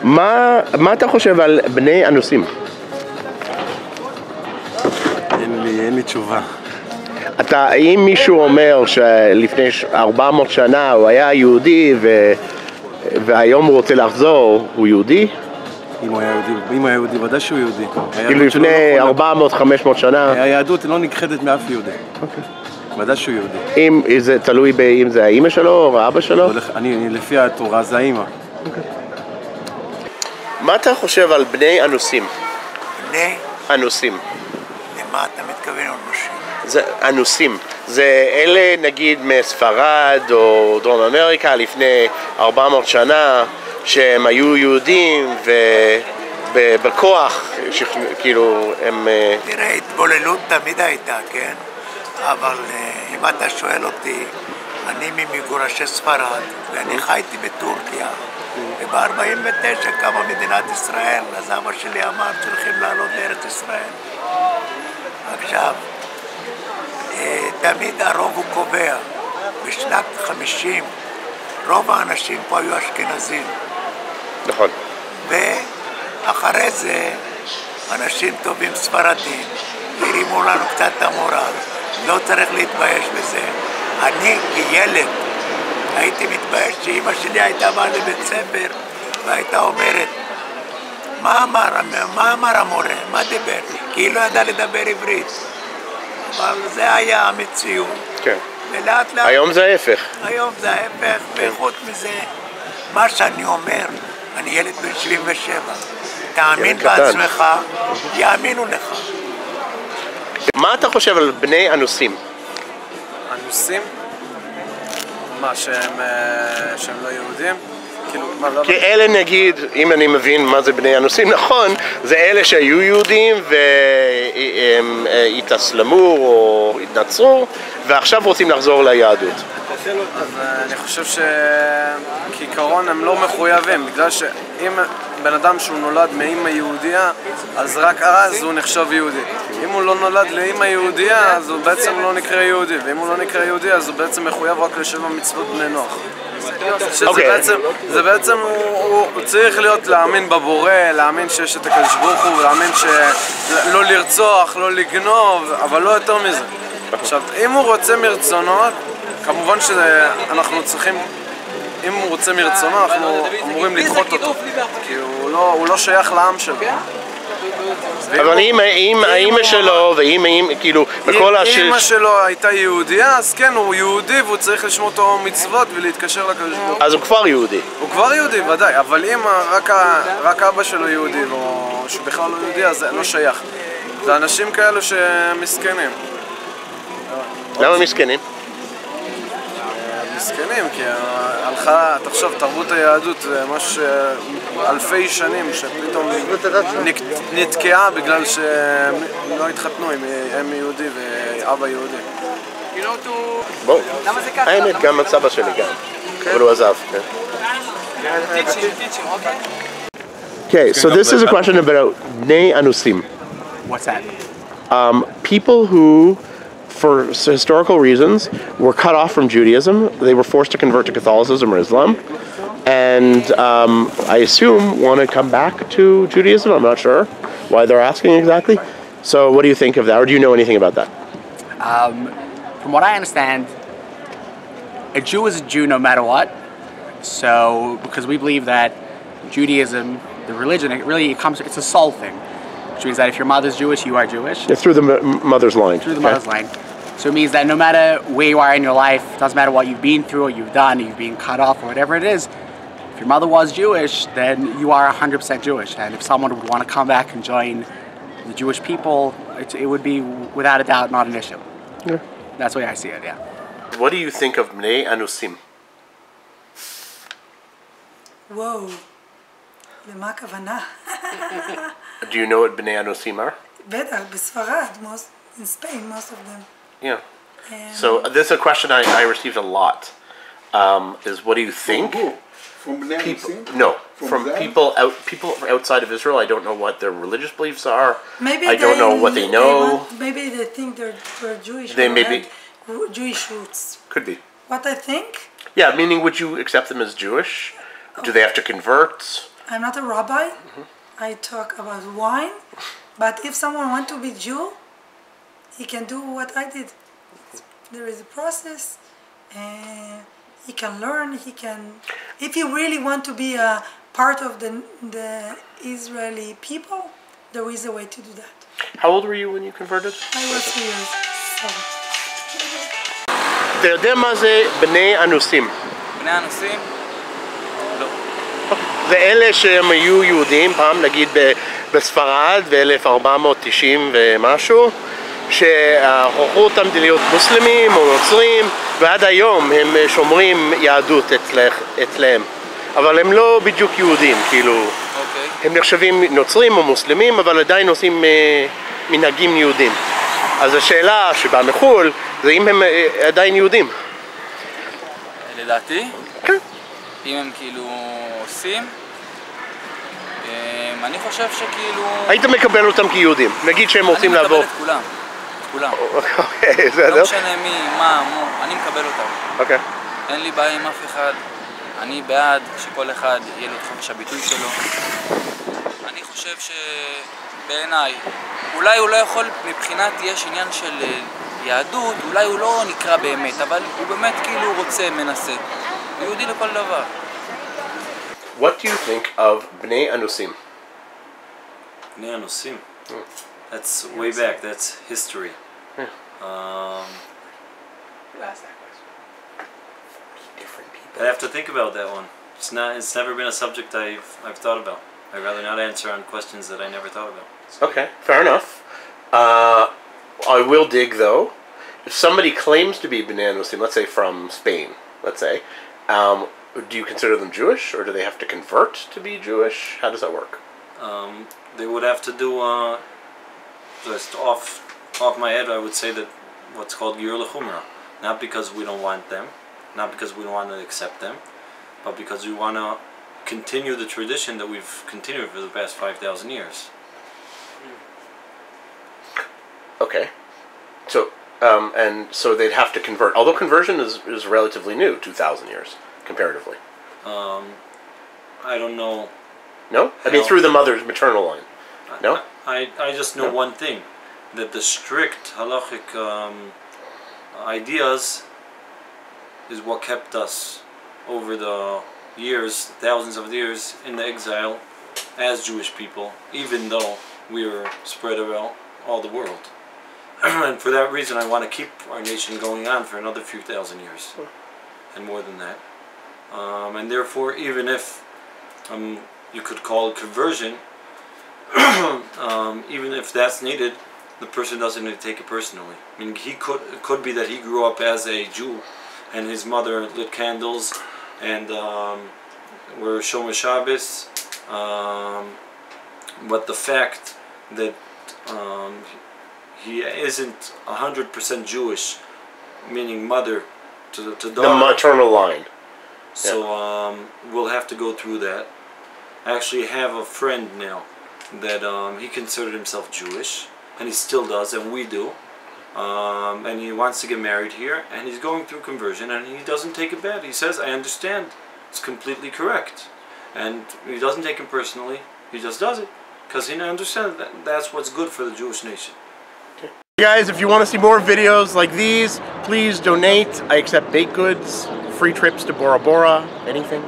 מה אתה חושב על בני אנוסים? אין לי תשובה. אם מישהו אומר שלפני 400 שנה הוא היה יהודי והיום הוא רוצה לחזור, הוא יהודי? אם הוא היה יהודי, ודאי שהוא יהודי. כאילו לפני 400-500 שנה? היהדות לא נכחדת מאף יהודי. ודאי שהוא יהודי. אם זה תלוי אם זה האמא שלו או האבא שלו? לפי התורה זה האמא. מה אתה חושב על בני אנוסים? בני? אנוסים. למה אתה מתכוון אנוסים? זה אנוסים. זה אלה נגיד מספרד או דרום אמריקה לפני 400 שנה שהם היו יהודים ובכוח, כאילו הם... תראה, התבוללות תמיד הייתה, כן? אבל אם אתה שואל אותי, אני ממגורשי ספרד ואני חייתי בטורקיה וב-49 קמה מדינת ישראל, אז אבא שלי אמר צריכים לעלות לארץ ישראל. עכשיו, תמיד הרוב הוא קובע. בשנת 50 רוב האנשים פה היו אשכנזים. נכון. ואחרי זה אנשים טובים ספרדים הרימו לנו קצת את המורל. לא צריך להתבייש בזה. אני כילד הייתי מתבייש שאמא שלי הייתה באה לבית ספר והייתה אומרת מה אמר המורה? מה דיבר? כי היא לא ידעה לדבר עברית. אבל זה היה המציאות. כן. ולאט לאט... היום זה ההפך. היום זה ההפך, וחוץ מזה, מה שאני אומר, אני ילד בן 77. תאמין בעצמך, יאמינו לך. מה אתה חושב על בני אנוסים? אנוסים? מה, שהם לא יהודים? כי אלה נגיד, אם אני מבין מה זה בני אנוסים, נכון, זה אלה שהיו יהודים והם התאסלמו או התנצרו ועכשיו רוצים לחזור ליהדות. אז אני חושב שכעיקרון הם לא מחויבים, בגלל שאם בן אדם שהוא נולד מאמא יהודייה, אז רק אז הוא נחשב יהודי. אם הוא לא נולד לאמא יהודייה, אז הוא בעצם לא נקרא יהודי, ואם הוא לא נקרא יהודי, אז הוא בעצם מחויב רק לשבע מצוות בני נוח. זה בעצם הוא צריך להיות להאמין בבורא, להאמין שיש את הקדוש ברוך הוא, להאמין שלא לרצוח, לא לגנוב, אבל לא יותר מזה. עכשיו, אם הוא רוצה מרצונות, כמובן שאנחנו צריכים, אם הוא רוצה מרצונו, אנחנו אמורים לדחות אותו, כי הוא לא שייך לעם שלו. אבל אם האמא שלו ואם כאילו בכל אם אמא שלו הייתה יהודייה, אז כן, הוא יהודי והוא צריך לשמור אותו מצוות ולהתקשר לקדוש ברוך הוא. אז הוא כבר יהודי. הוא כבר יהודי, ודאי, אבל אם רק אבא שלו יהודי או שהוא בכלל לא יהודי, אז זה לא שייך. זה אנשים כאלו שמסכנים. למה מסכנים? מסכנים, כי הלכה, תחשוב, תרבות היהדות זה ממש אלפי שנים שפתאום נתקעה בגלל שהם לא התחתנו עם אם יהודי ואבא יהודי. בואו, האמת גם הסבא שלי גם, אבל הוא עזב. Okay, so this is a question about Bnei Anusim. What's that? People who, for historical reasons, were cut off from Judaism. They were forced to convert to Catholicism or Islam, and I assume want to come back to Judaism. I'm not sure why they're asking exactly. So what do you think of that, or do you know anything about that? From what I understand, a Jew is a Jew no matter what. So, because we believe that Judaism, the religion, it's a soul thing. Which means that if your mother's Jewish, you are Jewish. Yeah, through the mother's line. Through the mother's line. So it means that no matter where you are in your life, doesn't matter what you've been through or you've done, you've been cut off or whatever it is, if your mother was Jewish, then you are 100% Jewish. And if someone would want to come back and join the Jewish people, it would be, without a doubt, not an issue. Yeah. That's the way I see it, yeah. What do you think of Bnei Anusim? וואו, למה הכוונה? Do you know what Bnei Anusim are? בטח, בספרד, in Spain, most of them. Yeah. So this is a question I received a lot. Is what do you think? From Bnei Anusim? No, from people outside of Israel. I don't know what their religious beliefs are. Maybe I don't know what they know. Maybe they think they're Jewish. They maybe Jewish roots. Could be. What I think? Yeah, meaning would you accept them as Jewish? Do they have to convert? I'm not a rabbi. I talk about wine. But if someone wants to be Jew, he can do what I did. There is a process, and he can learn. He can, if you really want to be a part of the Israeli people, there is a way to do that. How old were you when you converted? I was 3 years old. אתה יודע מה זה בני אנוסים? בני אנוסים? לא. זה אלה שהם היו יהודים פעם, נגיד בספרד ב-1490 ומשהו, שהוכרו אותם להיות מוסלמים או נוצרים, ועד היום הם שומרים יהדות אצלם. אבל הם לא בדיוק יהודים, כאילו, הם נחשבים נוצרים או מוסלמים, אבל עדיין עושים מנהגים יהודים. אז השאלה שבאה מחו"ל, זה אם הם עדיין יהודים. לדעתי? כן. אם הם כאילו עושים, אני חושב שכאילו... היית מקבל אותם כיהודים, נגיד שהם רוצים לעבור... אני מקבל את כולם. כולם. אוקיי, בסדר. לא משנה מי, מה, אני מקבל אותם. אוקיי. אין לי בעיה עם אף אחד. אני בעד שכל אחד יהיה לו את חופש הביטוי שלו. אני חושב שבעיניי, אולי הוא לא יכול, מבחינת יש עניין של יהדות, אולי הוא לא נקרא באמת, אבל הוא באמת כאילו רוצה, מנסה. הוא יהודי לכל דבר. What do you think of בני אנוסים? בני אנוסים? That's way back, that's history. Yeah. Who I have to think about that one. It's never been a subject I've thought about. I'd rather not answer on questions that I never thought about. Okay, fair enough. I will dig though. If somebody claims to be Bnei Anusim, let's say from Spain, let's say, do you consider them Jewish, or do they have to convert to be Jewish? How does that work? They would have to do, just off my head, I would say that what's called Giyur L'Chumra. Not because we don't want them, not because we don't want to accept them, but because we want to continue the tradition that we've continued for the past 5,000 years. Okay. So, and so they'd have to convert, although conversion is relatively new, 2,000 years, comparatively. I don't know. No? I mean, through the mother's maternal line. No? I just know one thing, that the strict halachic ideas is what kept us over the years, thousands of years, in the exile as Jewish people, even though we were spread around all the world. And for that reason I want to keep our nation going on for another few thousand years, and more than that. And therefore, even if you could call it conversion, even if that's needed, the person doesn't need to take it personally. I mean, it could be that he grew up as a Jew, and his mother lit candles, and were Shomer Shabbos, but the fact that he isn't 100% Jewish, meaning mother to daughter. The maternal line. So we'll have to go through that. I actually have a friend now that he considered himself Jewish, and he still does, and we do. And he wants to get married here, and he's going through conversion, and he doesn't take it bad. He says, I understand. It's completely correct. And he doesn't take it personally. He just does it, because he understands that that's what's good for the Jewish nation. Guys, if you want to see more videos like these, please donate. I accept baked goods, free trips to Bora Bora, anything.